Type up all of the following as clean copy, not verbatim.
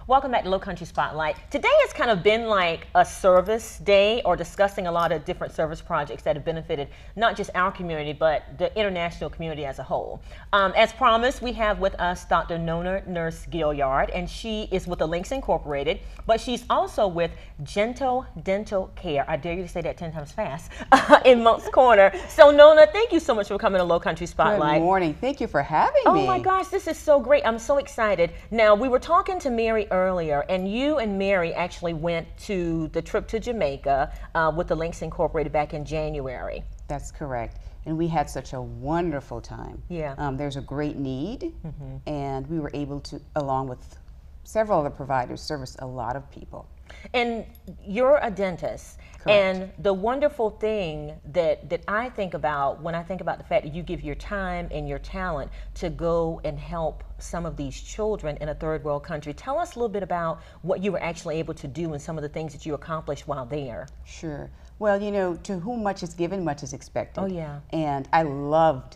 Welcome back to Low Country Spotlight. Today has kind of been like a service day, or discussing a lot of different service projects that have benefited not just our community, but the international community as a whole. As promised, we have with us Dr. Nona Nurse Gilliard, and she is with the Links Incorporated, but she's also with Gentle Dental Care. I dare you to say that 10 times fast, in Moncks Corner. So Nona, thank you so much for coming to Low Country Spotlight. Good morning. Thank you for having me. Oh my gosh, this is so great. I'm so excited. Now, we were talking to Mary earlier, and you and Mary actually went to the trip to Jamaica with the Links Incorporated back in January. That's correct. And we had such a wonderful time. Yeah. There's a great need, and we were able to, along with several other providers, service a lot of people. And you're a dentist. Correct. And the wonderful thing that I think about when I think about the fact that you give your time and your talent to go and help some of these children in a third world country. Tell us a little bit about what you were actually able to do and some of the things that you accomplished while there. Sure. Well, you know, to whom much is given, much is expected. Oh, yeah. And I loved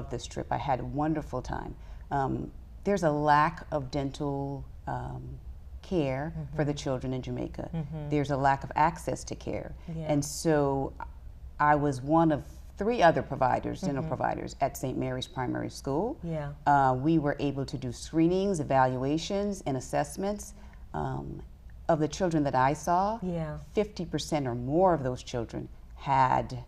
this trip. I had a wonderful time. There's a lack of dental care for the children in Jamaica. There's a lack of access to care. Yeah. And so I was one of 3 other providers, dental providers, at St. Mary's Primary School. Yeah. We were able to do screenings, evaluations, and assessments of the children that I saw. Yeah. 50% or more of those children had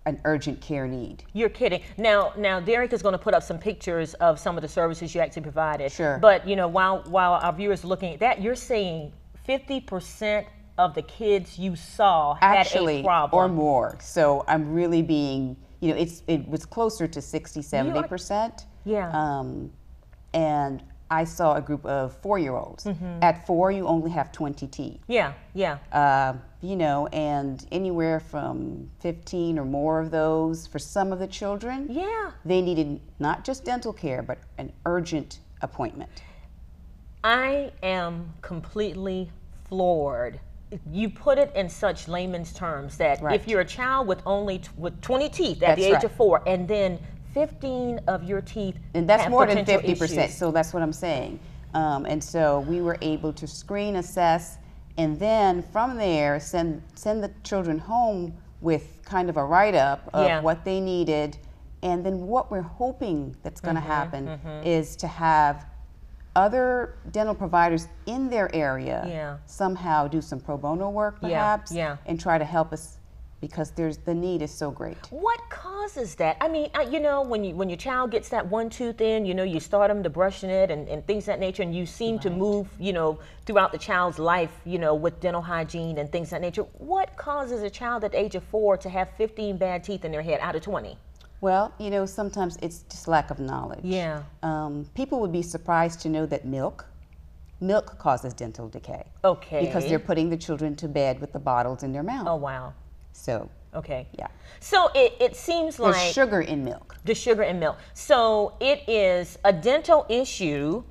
an urgent care need. You're kidding. Now Derek is going to put up some pictures of some of the services you actually provided. Sure. But you know, while our viewers are looking at that, you're saying 50% of the kids you saw had a problem. Or more. So I'm really being, you know, it was closer to 60, 70%. Yeah. And I saw a group of 4-year-olds. At 4, you only have 20 teeth. Yeah, yeah. You know, and anywhere from 15 or more of those for some of the children. Yeah. They needed not just dental care, but an urgent appointment. I am completely floored. You put it in such layman's terms that if you're a child with only with 20 teeth at the age of 4, and then 15 of your teeth, and that's more than 50%. Issues. So that's what I'm saying. And so we were able to screen, assess, and then from there send the children home with kind of a write-up of what they needed. And then what we're hoping that's going to happen is to have other dental providers in their area somehow do some pro bono work, perhaps, and try to help us, because the need is so great. What causes that? I mean, you know, when your child gets that one tooth in, you know, you start them to brushing it and things of that nature, and you seem to move, you know, throughout the child's life, you know, with dental hygiene and things of that nature. What causes a child at the age of 4 to have 15 bad teeth in their head out of 20? Well, you know, sometimes it's just lack of knowledge. Yeah. People would be surprised to know that milk causes dental decay. Okay. Because they're putting the children to bed with the bottles in their mouth. Oh, wow. So, okay. Yeah. So it seems like there's sugar in milk. The sugar in milk. So it is a dental issue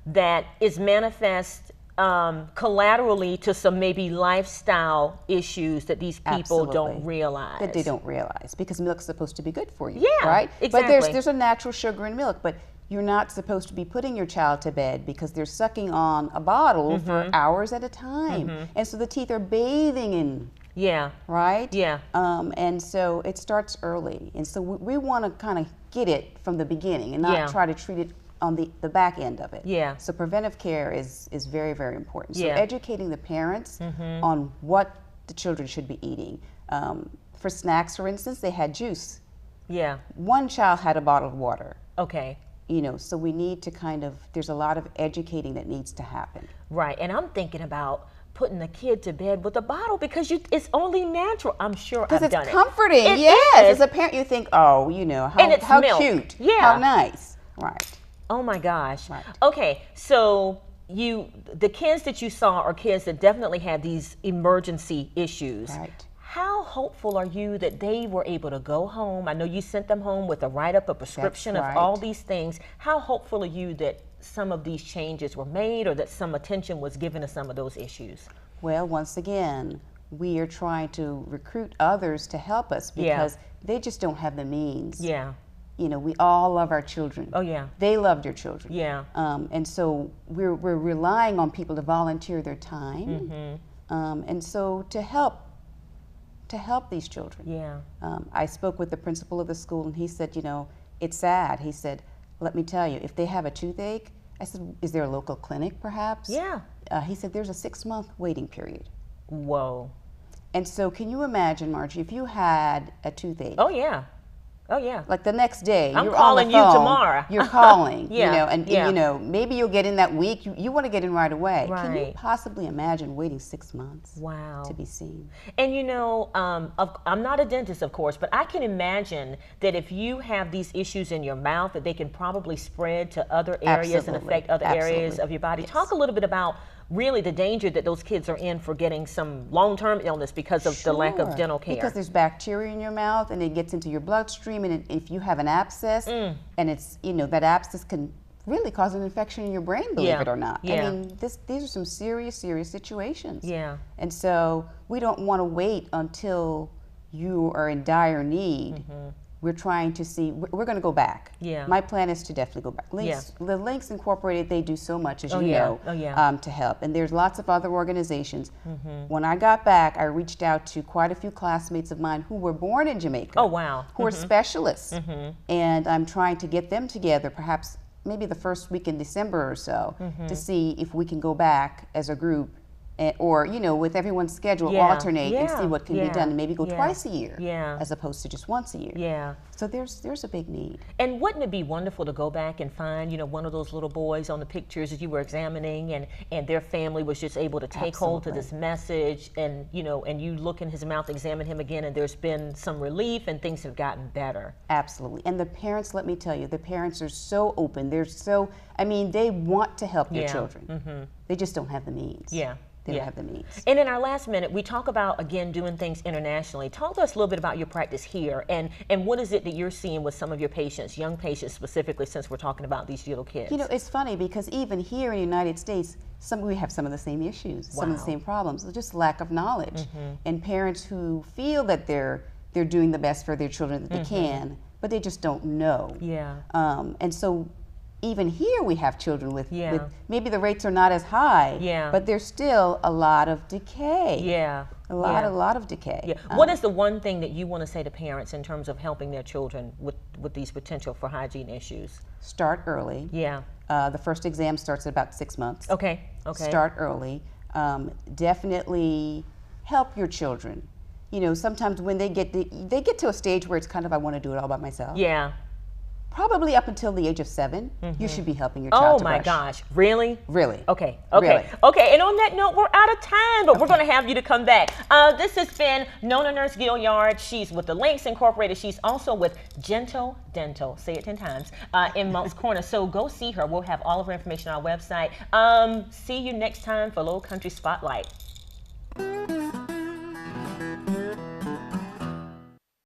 that is manifest collaterally to some maybe lifestyle issues that these people don't realize. That they don't realize, because milk's supposed to be good for you. Yeah, right? exactly. But there's a natural sugar in milk, but you're not supposed to be putting your child to bed because they're sucking on a bottle for hours at a time. And so the teeth are bathing in. Yeah. Right? Yeah. And so it starts early. And so we want to kind of get it from the beginning and not try to treat it on the back end of it. Yeah. So preventive care is very, very important. So Yeah. educating the parents on what the children should be eating. For snacks, for instance, they had juice. Yeah. One child had a bottled water. Okay. You know, so we need to there's a lot of educating that needs to happen. Right. And I'm thinking about putting the kid to bed with a bottle because it's only natural. I'm sure I've done it. Because it's comforting. Yes. As a parent, you think, oh, you know, how milk. cute. Yeah. How nice. Right. Oh my gosh. Right. Okay. So the kids that you saw are kids that definitely had these emergency issues. Right. How hopeful are you that they were able to go home? I know you sent them home with a write-up, a prescription of all these things. How hopeful are you that some of these changes were made, or that some attention was given to some of those issues? Well, once again, we are trying to recruit others to help us because they just don't have the means. Yeah. you know, we all love our children. Oh yeah. They love their children. Yeah. And so we're relying on people to volunteer their time, and so to help these children. Yeah. I spoke with the principal of the school, and he said, you know, it's sad. He said, let me tell you, if they have a toothache, I said, is there a local clinic perhaps? Yeah. He said, there's a 6-month waiting period. Whoa. And so can you imagine, Margie, if you had a toothache? Oh yeah. Oh yeah. Like the next day, I'm you're calling on the phone, you tomorrow. You're calling, Yeah, you know, and yeah. you know, maybe you'll get in that week. You want to get in right away. Right. Can you possibly imagine waiting 6 months Wow. to be seen? And you know, I'm not a dentist, of course, but I can imagine that if you have these issues in your mouth, that they can probably spread to other areas and affect other areas of your body. Yes. Talk a little bit about really the danger that those kids are in for getting some long-term illness because of the lack of dental care. Because there's bacteria in your mouth, and it gets into your bloodstream, and if you have an abscess, and it's, you know, that abscess can really cause an infection in your brain, believe it or not. Yeah. I mean, these are some serious situations. Yeah. And so we don't want to wait until you are in dire need. We're trying to see, we're going to go back. Yeah. My plan is to definitely go back. The Links Incorporated, they do so much, as you know, to help. And there's lots of other organizations. When I got back, I reached out to quite a few classmates of mine who were born in Jamaica. Oh, wow. Who are specialists. And I'm trying to get them together, perhaps maybe the first week in December or so, to see if we can go back as a group, or, you know, with everyone's schedule, alternate and see what can be done, and maybe go twice a year as opposed to just once a year. Yeah. So there's a big need. And wouldn't it be wonderful to go back and find, you know, one of those little boys on the pictures that you were examining, and their family was just able to take hold to this message, and, you know, and you look in his mouth, examine him again, and there's been some relief and things have gotten better. Absolutely. And the parents, let me tell you, the parents are so open. They're so, I mean, they want to help their children. They just don't have the means. Yeah. They don't have the needs. And in our last minute, we talk about, again, doing things internationally. Talk to us a little bit about your practice here, and what is it that you're seeing with some of your patients, young patients specifically, since we're talking about these little kids? You know, it's funny because even here in the United States, we have some of the same issues, some of the same problems, just lack of knowledge. And parents who feel that they're doing the best for their children that they can, but they just don't know. Yeah. And so even here we have children with maybe the rates are not as high, but there's still a lot of decay. Yeah. A lot of decay. Yeah. What is the one thing that you want to say to parents in terms of helping their children with these potential for hygiene issues? Start early. Yeah. The first exam starts at about 6 months. Okay. Okay. Start early. Definitely help your children. You know, sometimes when they get to a stage where it's kind of, I want to do it all by myself. Yeah. Probably up until the age of 7, you should be helping your child to brush. Oh my gosh, really? Really. Okay, okay, really. Okay, and on that note, we're out of time, but we're gonna have you to come back. This has been Nona Nurse Gilliard. She's with the Links Incorporated. She's also with Gentle Dental, say it 10 times, in Moncks Corner. So go see her. We'll have all of her information on our website. See you next time for Low Country Spotlight.